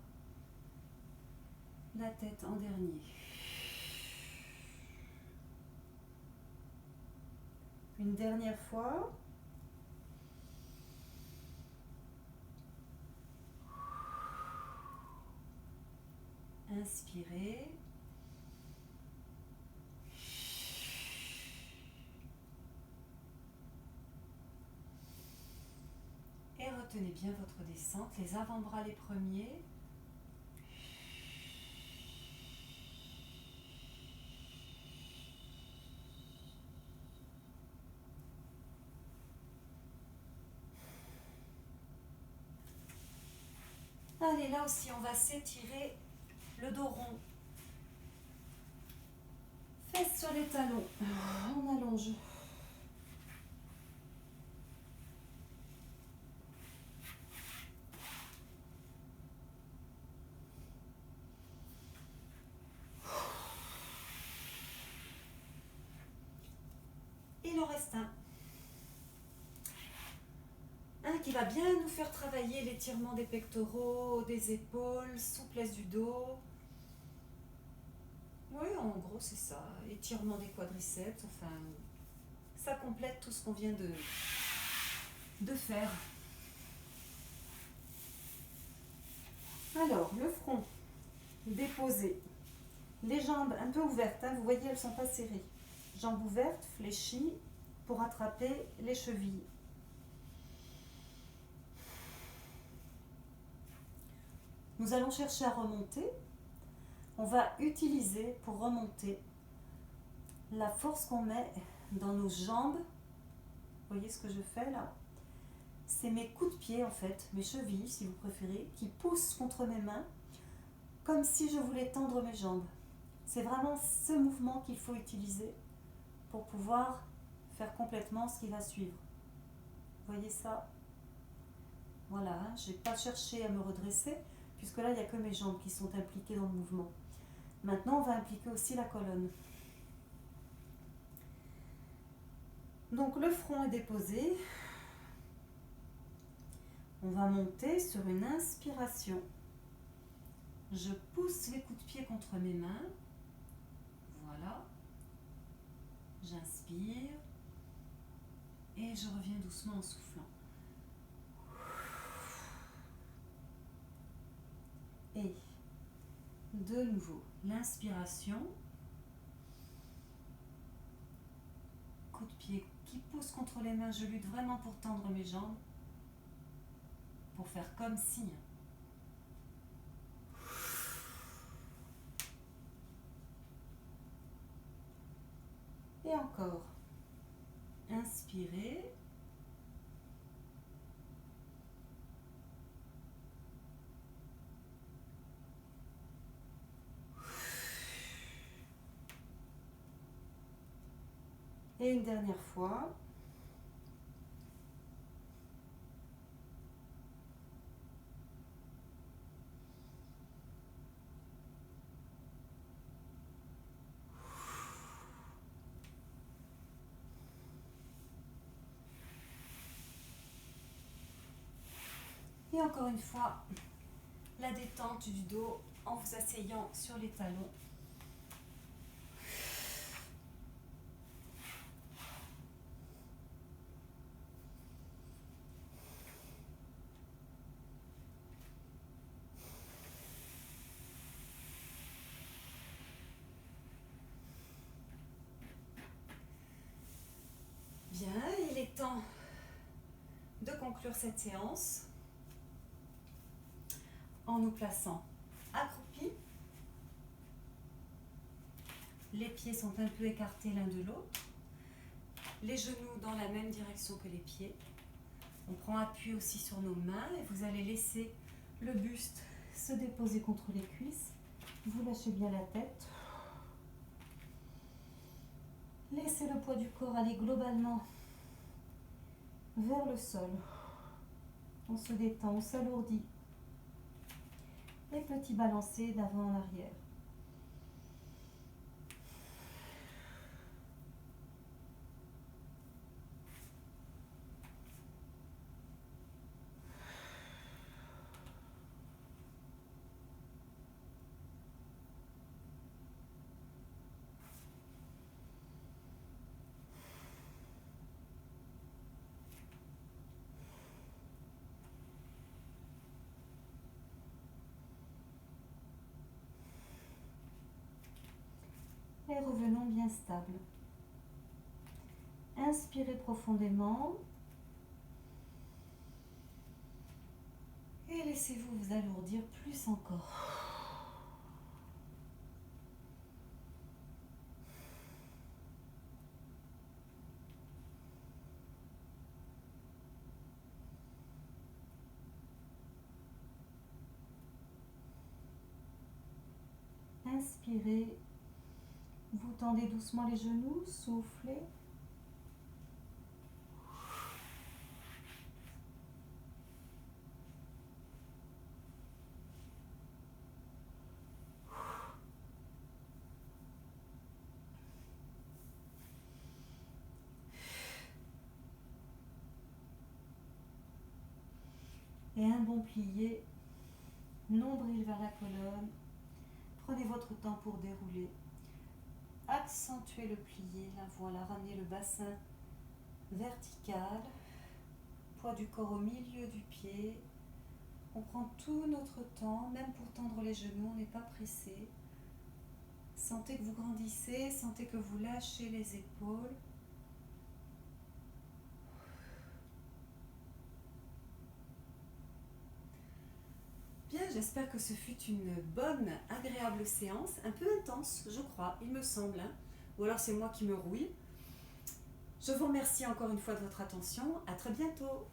La tête en dernier. Une dernière fois. Inspirez. Et retenez bien votre descente, les avant-bras les premiers. Allez, là aussi, on va s'étirer le dos rond. Fesses sur les talons. On allonge. Il en reste un. Un qui va bien nous faire travailler l'étirement des pectoraux, des épaules, souplesse du dos. Oui, en gros, c'est ça. Étirement des quadriceps, enfin, ça complète tout ce qu'on vient de faire. Alors, le front déposé, les jambes un peu ouvertes, hein, vous voyez, elles ne sont pas serrées. Jambes ouvertes, fléchies, pour attraper les chevilles. Nous allons chercher à remonter. On va utiliser pour remonter la force qu'on met dans nos jambes. Vous voyez ce que je fais là? C'est mes coups de pied en fait, mes chevilles si vous préférez, qui poussent contre mes mains comme si je voulais tendre mes jambes. C'est vraiment ce mouvement qu'il faut utiliser pour pouvoir faire complètement ce qui va suivre. Vous voyez ça? Voilà, hein, je n'ai pas cherché à me redresser puisque là il n'y a que mes jambes qui sont impliquées dans le mouvement. Maintenant on va impliquer aussi la colonne. Donc le front est déposé. On va monter sur une inspiration. Je pousse les coups de pied contre mes mains. Voilà. J'inspire. Et je reviens doucement en soufflant. Et de nouveau, l'inspiration. Coup de pied qui pousse contre les mains. Je lutte vraiment pour tendre mes jambes. Pour faire comme si. Et encore. Inspirez. Et une dernière fois. Et encore une fois, la détente du dos en vous asseyant sur les talons. Bien, il est temps de conclure cette séance en nous plaçant accroupis. Les pieds sont un peu écartés l'un de l'autre. Les genoux dans la même direction que les pieds. On prend appui aussi sur nos mains et vous allez laisser le buste se déposer contre les cuisses. Vous lâchez bien la tête. Laissez le poids du corps aller globalement vers le sol. On se détend, on s'alourdit. Et petit balancé d'avant en arrière. Et revenons bien stable. Inspirez profondément. Et laissez-vous vous alourdir plus encore. Inspirez. Vous tendez doucement les genoux, soufflez. Et un bon plié, nombril vers la colonne. Prenez votre temps pour dérouler. Accentuez le plié, la voilà, ramenez le bassin vertical, poids du corps au milieu du pied. On prend tout notre temps, même pour tendre les genoux, on n'est pas pressé. Sentez que vous grandissez, sentez que vous lâchez les épaules. Bien, j'espère que ce fut une bonne, agréable séance, un peu intense, je crois, il me semble, hein. Ou alors c'est moi qui me rouille. Je vous remercie encore une fois de votre attention, à très bientôt.